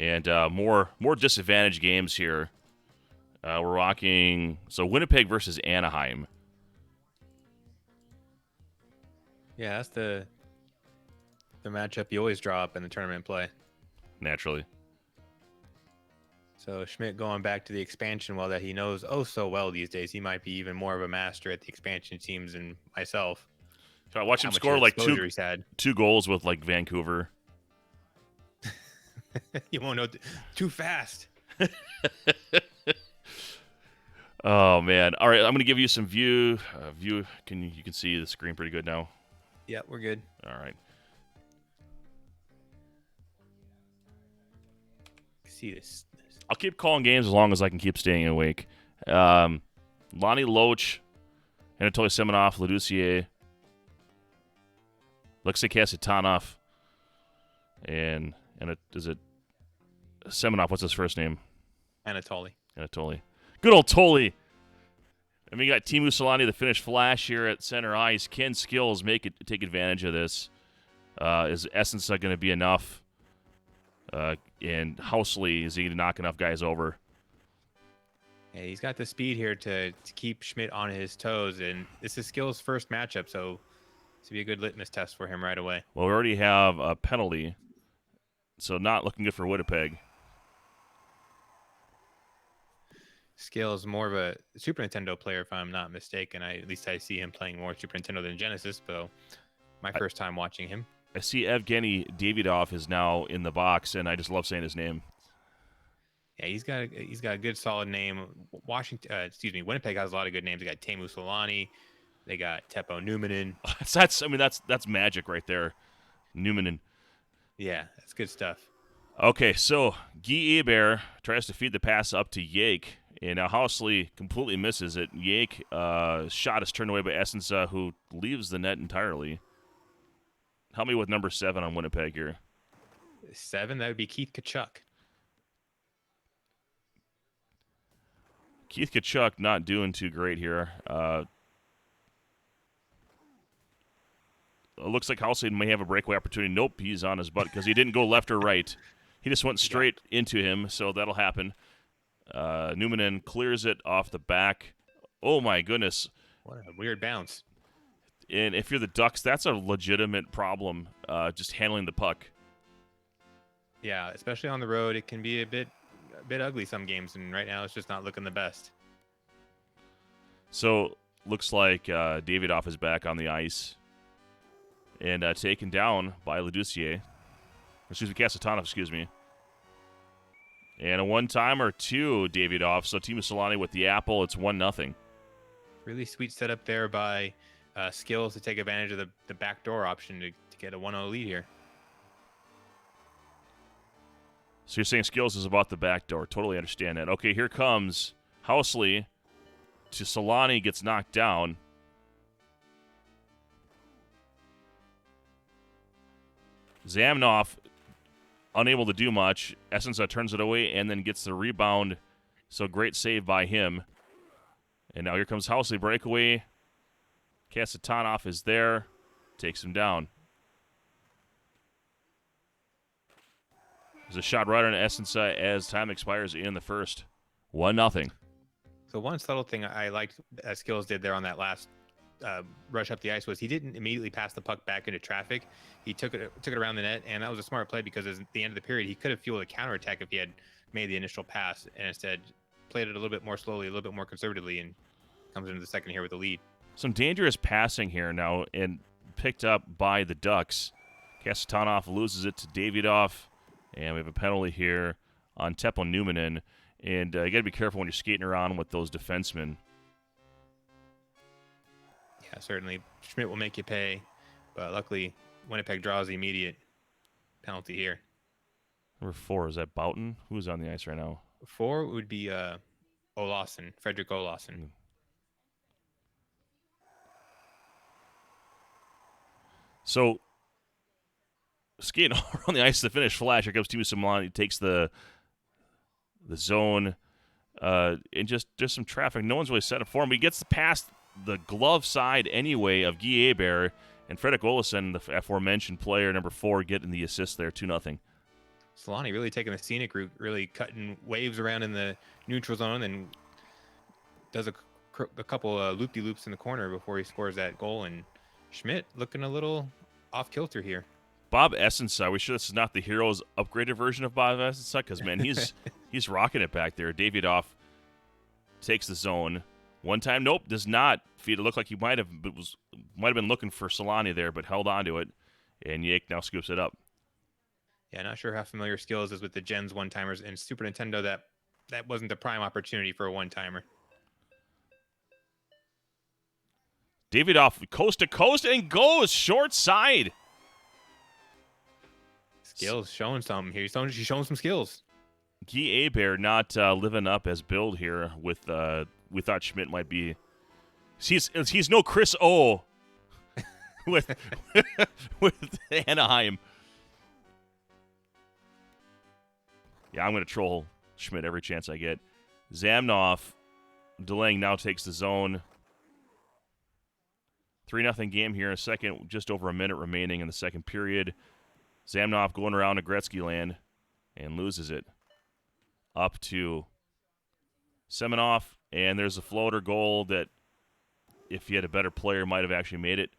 And more disadvantaged games here. We're walking Winnipeg versus Anaheim. Yeah, that's the matchup you always draw up in the tournament play. Naturally. So Schmidt going back to the expansion well that he knows so well these days. He might be even more of a master at the expansion teams than myself. So I watched him score like two goals with like Vancouver. You won't know. Too fast. Oh man! All right, I'm gonna give you some view. You can see the screen pretty good now. Yeah, we're good. All right. See this. I'll keep calling games as long as I can keep staying awake. Lonnie Loach, Anatoly Semenov, Laducier, Alexei Kasatonov, and is it Semenov? What's his first name? Anatoly. Good old Tolley. And we got Teemu Selanne, the Finnish Flash, here at center ice. Can Skills take advantage of this? Is Essensa going to be enough? And Housley, is he going to knock enough guys over? Yeah, he's got the speed here to keep Schmidt on his toes, and this is Skills' first matchup, so this will be a good litmus test for him right away. Well, we already have a penalty, so not looking good for Winnipeg. Skills more of a Super Nintendo player, if I'm not mistaken. At least I see him playing more Super Nintendo than Genesis, but my first time watching him. I see Evgeny Davidov is now in the box, and I just love saying his name. Yeah, he's got a good solid name. Winnipeg has a lot of good names. They got Teemu Selanne, they got Teppo Numminen. That's magic right there, Numminen. Yeah, that's good stuff. Okay, so Guy Hebert tries to feed the pass up to Yake, and now Housley completely misses it. Yake shot is turned away by Essensa, who leaves the net entirely. Help me with number 7 on Winnipeg here. 7, that would be Keith Tkachuk. Keith Tkachuk not doing too great here. It looks like Housley may have a breakaway opportunity. Nope, he's on his butt because he didn't go left or right. He just went straight into him, so that'll happen. Numminen clears it off the back. Oh, my goodness. What a weird bounce. And if you're the Ducks, that's a legitimate problem, just handling the puck. Yeah, especially on the road, it can be a bit ugly some games, and right now it's just not looking the best. So, looks like Davidoff is back on the ice and taken down by Laducier. Kasatonov, excuse me. And a one-timer to Davidoff, so Teemu Selanne with the apple, it's 1-0. Really sweet setup there by Skills to take advantage of the backdoor option to get a 1-0 lead here. So you're saying Skills is about the backdoor. Totally understand that. Okay, here comes Housley to Selanne, gets knocked down. Zamnoff unable to do much. Essensa turns it away and then gets the rebound. So great save by him. And now here comes Housley, breakaway. Kasatonov is there, takes him down. There's a shot right on Essensa as time expires in the first. 1-0. So one subtle thing I liked that Skills did there on that last rush up the ice was he didn't immediately pass the puck back into traffic. He took it around the net, and that was a smart play because at the end of the period, he could have fueled a counterattack if he had made the initial pass, and instead played it a little bit more slowly, a little bit more conservatively, and comes into the second here with the lead. Some dangerous passing here now, and picked up by the Ducks. Kasatonov loses it to Davidoff, and we have a penalty here on Teppo Numminen. And you got to be careful when you're skating around with those defensemen. Yeah, certainly. Schmidt will make you pay, but luckily Winnipeg draws the immediate penalty here. Number 4, is that Boughton? Who's on the ice right now? 4 would be Fredrik Olausson. So, skating around the ice to finish Flash. Here comes Teemu Selanne. He takes the zone, and just some traffic. No one's really set up for him. He gets past the glove side anyway of Guy Hebert, and Fredrik Olausson, the aforementioned player, number 4, getting the assist there, 2-0. Solani really taking the scenic route, really cutting waves around in the neutral zone, and does a couple loop-de-loops in the corner before he scores that goal. And Schmidt looking a little off kilter here. Bob Essensa, we sure this is not the Heroes upgraded version of Bob Essensa? Because, man, he's rocking it back there. Davidoff takes the zone. One time, nope, does not feed. It looked like he might have been looking for Solani there, but held on to it. And Yake now scoops it up. Yeah, not sure how familiar Skills is with the Gens one-timers in Super Nintendo. That wasn't the prime opportunity for a one-timer. Davidoff coast to coast and goes short side. Skills showing something here. He's showing some skills. Guy Hebert not living up as billed here with we thought Schmidt might be. He's no Chris O with with Anaheim. Yeah, I'm going to troll Schmidt every chance I get. Zamnoff delaying now takes the zone. 3-0 game here in a second, just over a minute remaining in the second period. Zamnoff going around to Gretzky land and loses it. Up to Semenoff, and there's a floater goal that if he had a better player might have actually made it.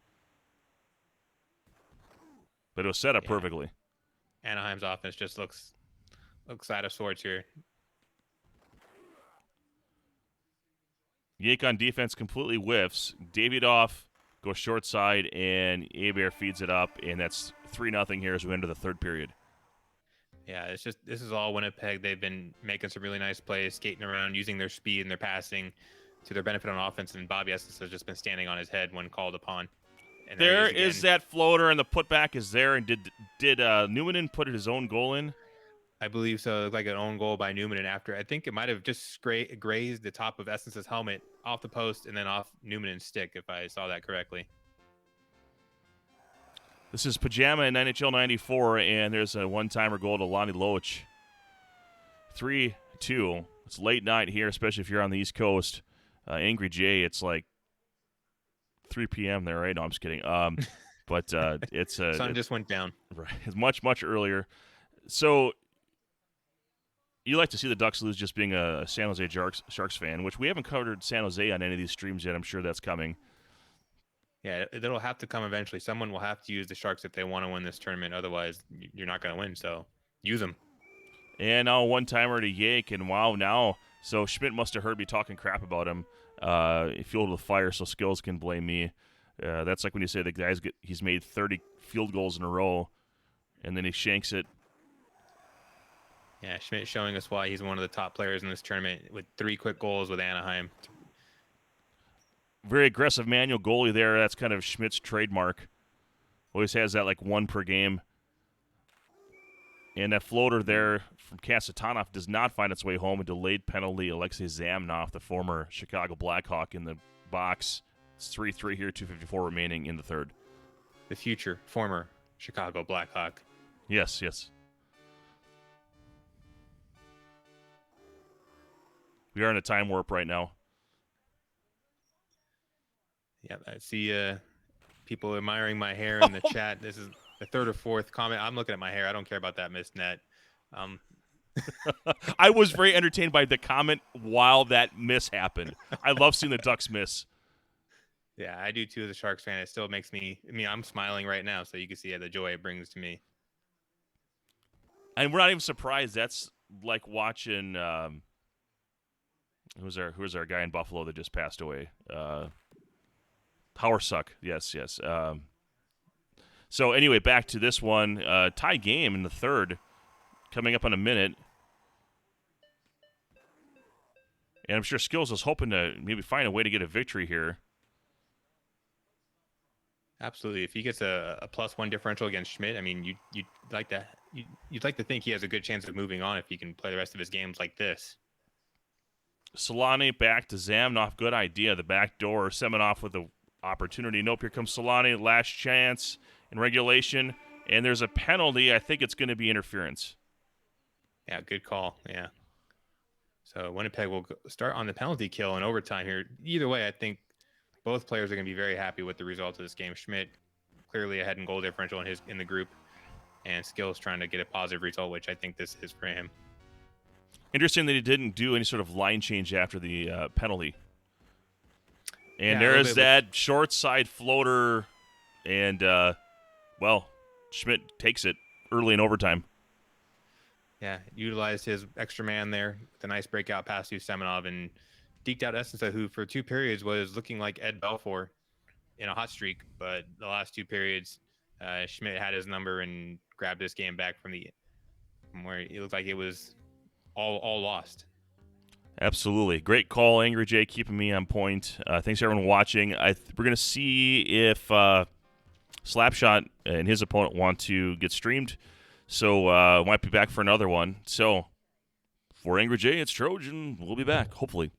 But it was set up perfectly. Anaheim's offense just looks out of sorts here. Yake on defense completely whiffs. Davidoff goes short side, and Hebert feeds it up, and that's 3-0 here as we enter the third period. Yeah, this is all Winnipeg. They've been making some really nice plays, skating around, using their speed and their passing to their benefit on offense, and Bobby Estes has just been standing on his head when called upon. And there is that floater, and the putback is there, and did Newman put his own goal in? I believe so. It looked like an own goal by Newman, and after I think it might have just grazed the top of Essence's helmet off the post and then off Newman's stick, if I saw that correctly. This is Pajama in NHL94, and there's a one-timer goal to Lonnie Loach. 3-2. It's late night here, especially if you're on the East Coast. Angry Jay, it's like 3 p.m. there, right? No, I'm just kidding. But it's sun just went down. Right, it's much earlier. So you like to see the Ducks lose, just being a San Jose Sharks fan, which we haven't covered San Jose on any of these streams yet. I'm sure that's coming. Yeah, it'll have to come eventually. Someone will have to use the Sharks if they want to win this tournament. Otherwise, you're not going to win. So use them. And now one-timer to Yake, and wow, now. So Schmidt must have heard me talking crap about him. Fueled with fire, so Skills can blame me. That's like when you say the he's made 30 field goals in a row, and then he shanks it. Yeah, Schmidt showing us why he's one of the top players in this tournament with 3 quick goals with Anaheim. Very aggressive manual goalie there. That's kind of Schmidt's trademark. Always has that like 1 per game. And that floater there from Kasatonov does not find its way home. A delayed penalty. Alexei Zamnoff, the former Chicago Blackhawk, in the box. It's 3-3 here, 2:54 remaining in the third. The future former Chicago Blackhawk. Yes. We are in a time warp right now. Yeah, I see people admiring my hair in the chat. This is the 3rd or 4th comment. I'm looking at my hair. I don't care about that missed net. I was very entertained by the comment while that miss happened. I love seeing the Ducks miss. Yeah, I do too as a Sharks fan. It still makes me, I'm smiling right now, so you can see the joy it brings to me. And we're not even surprised. That's like watching who's our guy in Buffalo that just passed away? Power Suck. Yes. So anyway, back to this one. Tie game in the third, coming up in a minute. And I'm sure Skills is hoping to maybe find a way to get a victory here. Absolutely. If he gets a +1 differential against Schmidt, you'd like to think he has a good chance of moving on if he can play the rest of his games like this. Solani back to Zamnoff. Good idea. The back door. Semenoff with the opportunity. Nope, here comes Solani. Last chance in regulation. And there's a penalty. I think it's going to be interference. Yeah, good call. Yeah. So Winnipeg will start on the penalty kill in overtime here. Either way, I think both players are going to be very happy with the result of this game. Schmidt clearly ahead in goal differential in the group. and Skills trying to get a positive result, which I think this is for him. Interesting that he didn't do any sort of line change after the penalty. And Yeah, there is that short side floater, and, Schmidt takes it early in overtime. Yeah, utilized his extra man there with a nice breakout pass to Semenov and deked out Essensa, who for 2 periods was looking like Ed Belfour in a hot streak. But the last 2 periods, Schmidt had his number and grabbed this game back from where it looked like it was all lost. Absolutely. Great call, Angry Jay, keeping me on point. Thanks, everyone, watching. We're going to see if Slapshot and his opponent want to get streamed. So might be back for another one. So for Angry Jay, it's Trojan. We'll be back, hopefully.